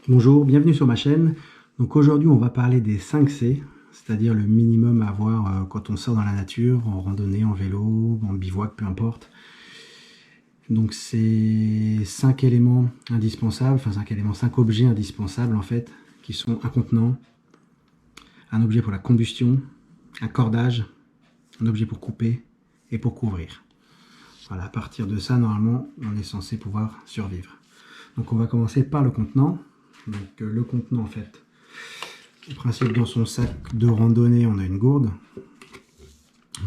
Bonjour, bienvenue sur ma chaîne. Donc aujourd'hui on va parler des 5 C, c'est-à-dire le minimum à avoir quand on sort dans la nature, en randonnée, en vélo, en bivouac, peu importe. Donc c'est 5 éléments indispensables, enfin 5 éléments, 5 objets indispensables en fait, qui sont un contenant, un objet pour la combustion, un cordage, un objet pour couper et pour couvrir. Voilà, à partir de ça, normalement, on est censé pouvoir survivre. Donc on va commencer par le contenant. Donc le contenant en fait, au principe dans son sac de randonnée on a une gourde.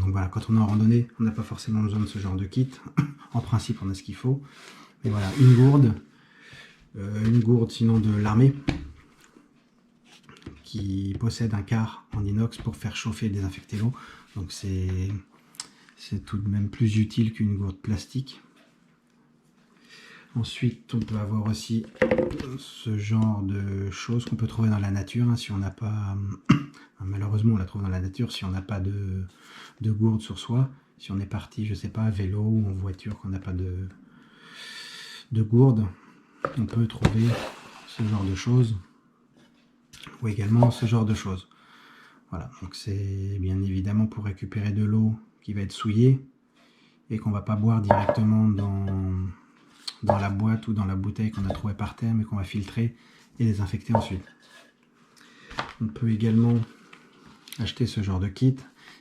Donc voilà, quand on est en randonnée on n'a pas forcément besoin de ce genre de kit. En principe on a ce qu'il faut. Mais voilà, une gourde sinon de l'armée qui possède un quart en inox pour faire chauffer et désinfecter l'eau. Donc c'est tout de même plus utile qu'une gourde plastique. Ensuite, on peut avoir aussi ce genre de choses qu'on peut trouver dans la nature, hein, si on n'a pas... Malheureusement, on la trouve dans la nature si on n'a pas de gourde sur soi. Si on est parti, je sais pas, à vélo ou en voiture, qu'on n'a pas de gourde, on peut trouver ce genre de choses. Ou également ce genre de choses. Voilà, donc c'est bien évidemment pour récupérer de l'eau qui va être souillée et qu'on va pas boire directement dans la boîte ou dans la bouteille qu'on a trouvé par terre, mais qu'on va filtrer et désinfecter ensuite. On peut également acheter ce genre de kit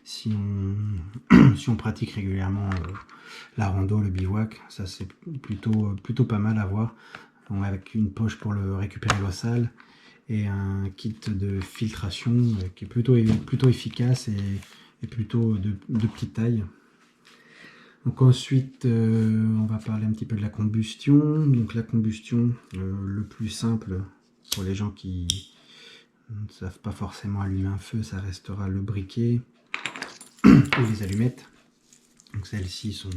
si on pratique régulièrement la rando, le bivouac. Ça c'est plutôt pas mal à voir. Donc, avec une poche pour le récupérer l'eau sale et un kit de filtration qui est plutôt efficace et plutôt de petite taille. Donc ensuite, on va parler un petit peu de la combustion. Donc la combustion, le plus simple pour les gens qui ne savent pas forcément allumer un feu, ça restera le briquet ou les allumettes. Donc celles-ci sont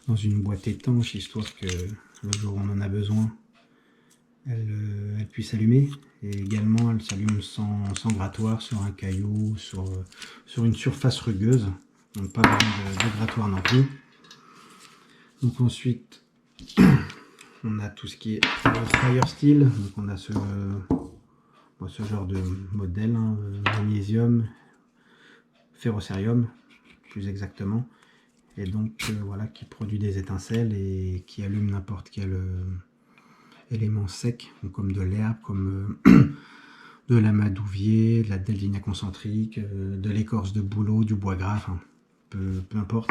dans une boîte étanche, histoire que le jour où on en a besoin, elles puissent allumer. Et également, elles s'allument sans grattoir, sur un caillou, sur une surface rugueuse. Donc pas besoin de grattoir non plus. Donc ensuite, on a tout ce qui est fire steel. Donc on a ce genre de modèle, hein, magnésium, ferrocérium, plus exactement. Et donc voilà, qui produit des étincelles et qui allume n'importe quel élément sec, comme de l'herbe, comme de l'amadouvier, de la delvinia concentrique, de l'écorce de bouleau, du bois gras, enfin, peu importe.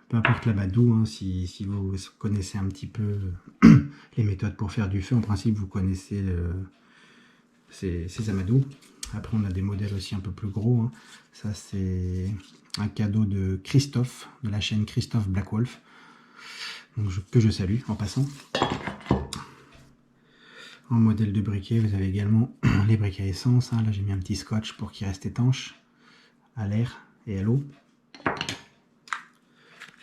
Peu importe l'amadou, hein, si vous connaissez un petit peu les méthodes pour faire du feu, en principe vous connaissez ces amadous. Après on a des modèles aussi un peu plus gros, hein. Ça c'est un cadeau de Christophe, de la chaîne Christophe Black Wolf, donc que je salue en passant. En modèle de briquet, vous avez également les briquets à essence, hein. Là j'ai mis un petit scotch pour qu'il reste étanche à l'air et à l'eau.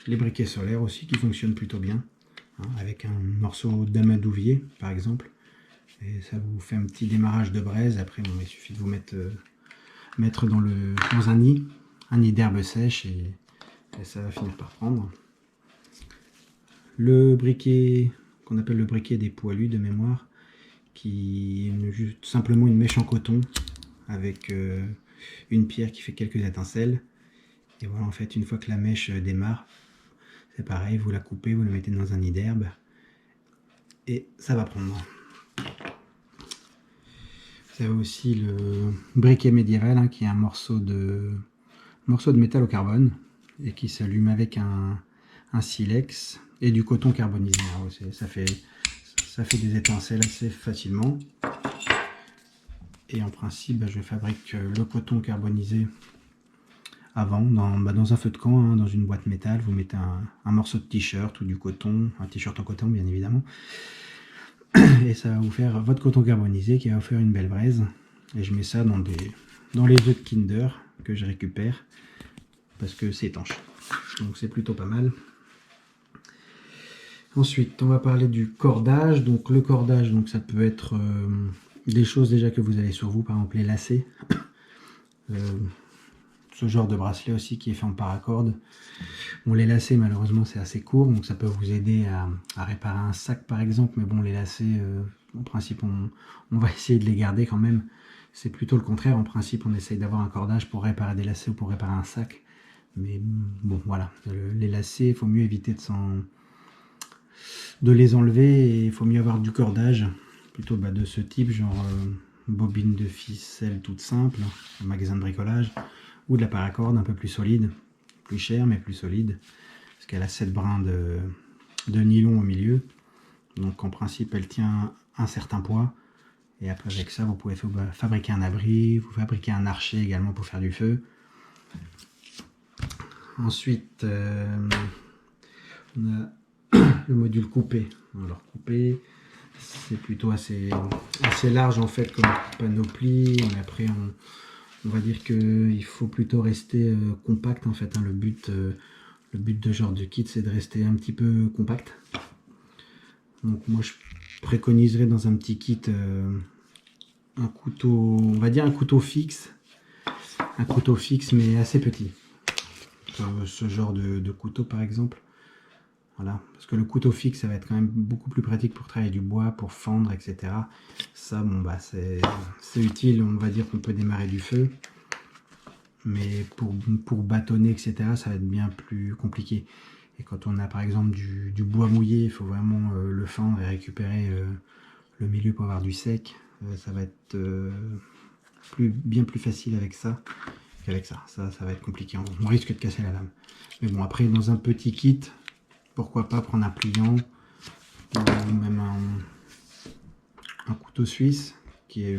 Les briquets solaires aussi qui fonctionnent plutôt bien, hein, avec un morceau d'amadouvier par exemple. Et ça vous fait un petit démarrage de braise. Après bon, il suffit de vous mettre dans un nid d'herbe sèche et ça va finir par prendre. Le briquet qu'on appelle le briquet des poilus de mémoire, qui est juste simplement une mèche en coton avec une pierre qui fait quelques étincelles. Et voilà, en fait, une fois que la mèche démarre, c'est pareil, vous la coupez, vous la mettez dans un nid d'herbe et ça va prendre. Vous avez aussi le briquet médiéval, hein, qui est un morceau de métal au carbone et qui s'allume avec un silex et du coton carbonisé. Alors, ça fait des étincelles assez facilement. Et en principe, je fabrique le coton carbonisé avant dans un feu de camp, hein, dans une boîte métal. Vous mettez un morceau de t-shirt ou du coton, un t-shirt en coton bien évidemment, et ça va vous faire votre coton carbonisé qui va vous faire une belle braise. Et je mets ça dans les œufs de Kinder que je récupère parce que c'est étanche, donc c'est plutôt pas mal. Ensuite on va parler du cordage. Donc le cordage, donc ça peut être des choses déjà que vous avez sur vous, par exemple les lacets. ce genre de bracelet aussi qui est fait en paracorde. Bon, les lacets, malheureusement, c'est assez court, donc ça peut vous aider à réparer un sac, par exemple. Mais bon, les lacets, en principe, on va essayer de les garder quand même. C'est plutôt le contraire. En principe, on essaye d'avoir un cordage pour réparer des lacets ou pour réparer un sac. Mais bon, voilà. Les lacets, il faut mieux éviter de les enlever et il faut mieux avoir du cordage. Plutôt de ce type, genre bobine de ficelle toute simple, un magasin de bricolage, ou de la paracorde un peu plus solide. Plus cher mais plus solide parce qu'elle a 7 brins de nylon au milieu, donc en principe elle tient un certain poids et après avec ça vous pouvez fabriquer un abri, vous fabriquer un archer également pour faire du feu. Ensuite on a le module coupé. Alors coupé, c'est plutôt assez large en fait comme panoplie, mais après on va dire qu'il faut plutôt rester compact en fait, hein. Le but de ce genre de kit, c'est de rester un petit peu compact. Donc moi je préconiserais dans un petit kit un couteau, on va dire un couteau fixe mais assez petit. Ce genre de couteau par exemple. Voilà, parce que le couteau fixe, ça va être quand même beaucoup plus pratique pour travailler du bois, pour fendre, etc. Ça, bon bah c'est utile, on va dire qu'on peut démarrer du feu. Mais pour bâtonner, etc., ça va être bien plus compliqué. Et quand on a par exemple du bois mouillé, il faut vraiment le fendre et récupérer le milieu pour avoir du sec. Ça va être bien plus facile avec ça qu'avec ça. Ça va être compliqué. On risque de casser la lame. Mais bon, après, dans un petit kit, pourquoi pas prendre un pliant ou même un couteau suisse qui est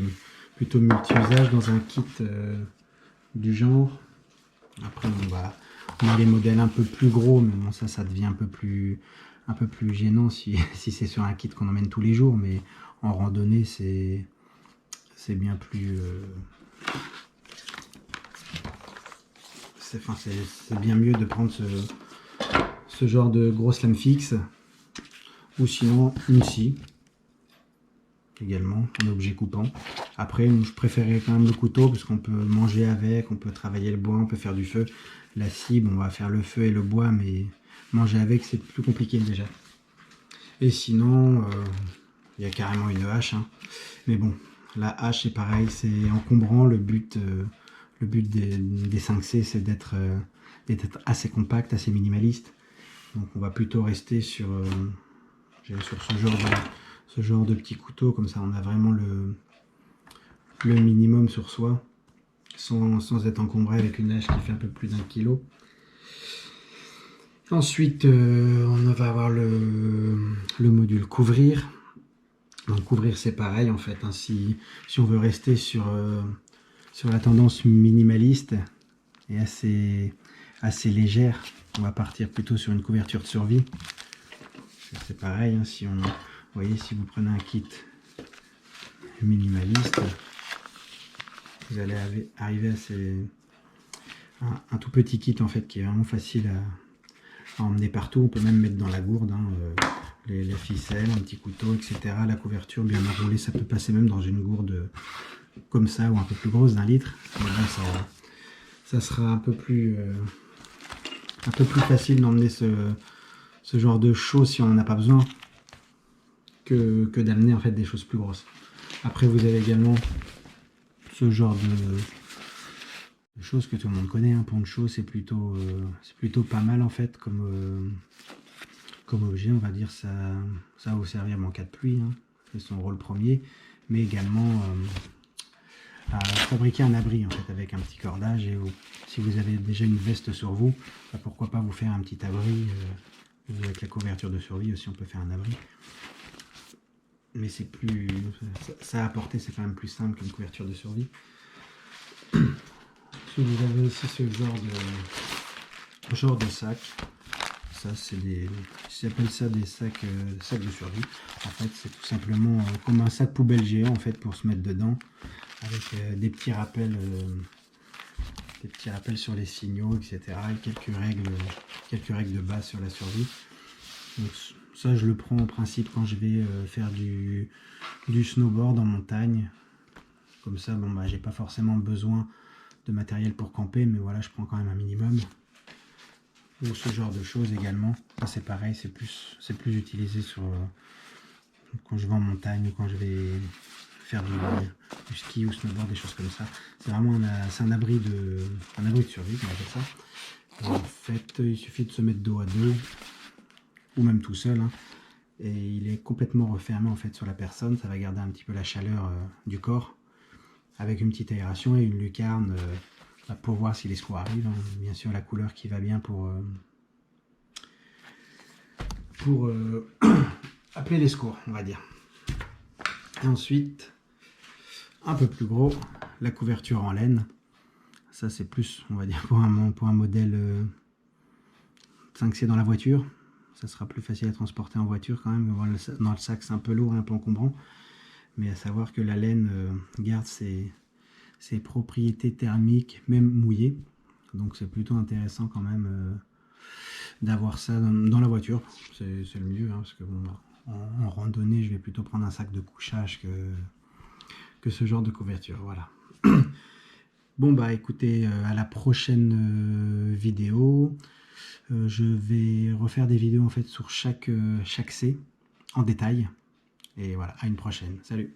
plutôt multi-usage dans un kit du genre. Après on a les modèles un peu plus gros, mais bon ça devient un peu plus gênant si c'est sur un kit qu'on emmène tous les jours, mais en randonnée c'est bien plus c'est bien mieux de prendre ce genre de grosse lame fixe, ou sinon une scie également, un objet coupant. Après, je préférais quand même le couteau parce qu'on peut manger avec, on peut travailler le bois, on peut faire du feu. La scie, bon, on va faire le feu et le bois, mais manger avec, c'est plus compliqué déjà. Et sinon, il y a carrément une hache, hein. Mais bon, la hache, c'est pareil, c'est encombrant. Le but des 5C, c'est d'être assez compact, assez minimaliste. Donc on va plutôt rester sur ce genre de petit couteau, comme ça on a vraiment le minimum sur soi, sans être encombré avec une hache qui fait un peu plus d'1 kilo. Ensuite, on va avoir le module couvrir. Donc couvrir, c'est pareil en fait, hein. Si on veut rester sur la tendance minimaliste et assez légère, on va partir plutôt sur une couverture de survie. C'est pareil, hein, vous voyez, si vous prenez un kit minimaliste, vous allez arriver à un tout petit kit en fait qui est vraiment facile à emmener partout. On peut même mettre dans la gourde, hein, les ficelles, un petit couteau, etc. La couverture bien enroulée, ça peut passer même dans une gourde comme ça ou un peu plus grosse d'1 litre. Mais bon, ça sera un peu plus facile d'emmener ce genre de choses si on n'en a pas besoin que d'amener en fait des choses plus grosses. Après vous avez également ce genre de choses que tout le monde connaît, hein. Poncho, c'est plutôt pas mal en fait comme objet, on va dire. Ça va vous servir en cas de pluie, hein. C'est son rôle premier, mais également à fabriquer un abri en fait avec un petit cordage, et si vous avez déjà une veste sur vous, pourquoi pas vous faire un petit abri. Avec la couverture de survie aussi on peut faire un abri, mais c'est plus ça à porter, c'est quand même plus simple qu'une couverture de survie. Vous avez aussi ce genre de sac. Ça c'est ils appellent ça des sacs de survie. En fait c'est tout simplement comme un sac poubelle géant en fait, pour se mettre dedans, avec des petits rappels sur les signaux, etc. et quelques règles de base sur la survie. Donc ça je le prends en principe quand je vais faire du snowboard en montagne. Comme ça, bon j'ai pas forcément besoin de matériel pour camper, mais voilà, je prends quand même un minimum. Ou ce genre de choses également. Ça c'est pareil, c'est plus utilisé sur quand je vais en montagne ou quand je vais faire du ski ou snowboard, des choses comme ça. C'est vraiment un abri de survie, on appelle ça. Et en fait, il suffit de se mettre dos à dos, ou même tout seul, hein, et il est complètement refermé en fait sur la personne. Ça va garder un petit peu la chaleur du corps, avec une petite aération et une lucarne pour voir si les secours arrivent. Hein. Bien sûr, la couleur qui va bien pour appeler les secours, on va dire. Et ensuite, un peu plus gros, la couverture en laine. Ça, c'est plus, on va dire, pour un modèle 5C dans la voiture. Ça sera plus facile à transporter en voiture quand même. Dans le sac, c'est un peu lourd, un peu encombrant. Mais à savoir que la laine garde ses propriétés thermiques, même mouillées. Donc c'est plutôt intéressant quand même d'avoir ça dans la voiture. C'est le mieux, hein, parce que bon, en randonnée, je vais plutôt prendre un sac de couchage que ce genre de couverture. Voilà. Bon bah écoutez, à la prochaine vidéo. Je vais refaire des vidéos en fait sur chaque C en détail. Et voilà, à une prochaine. Salut!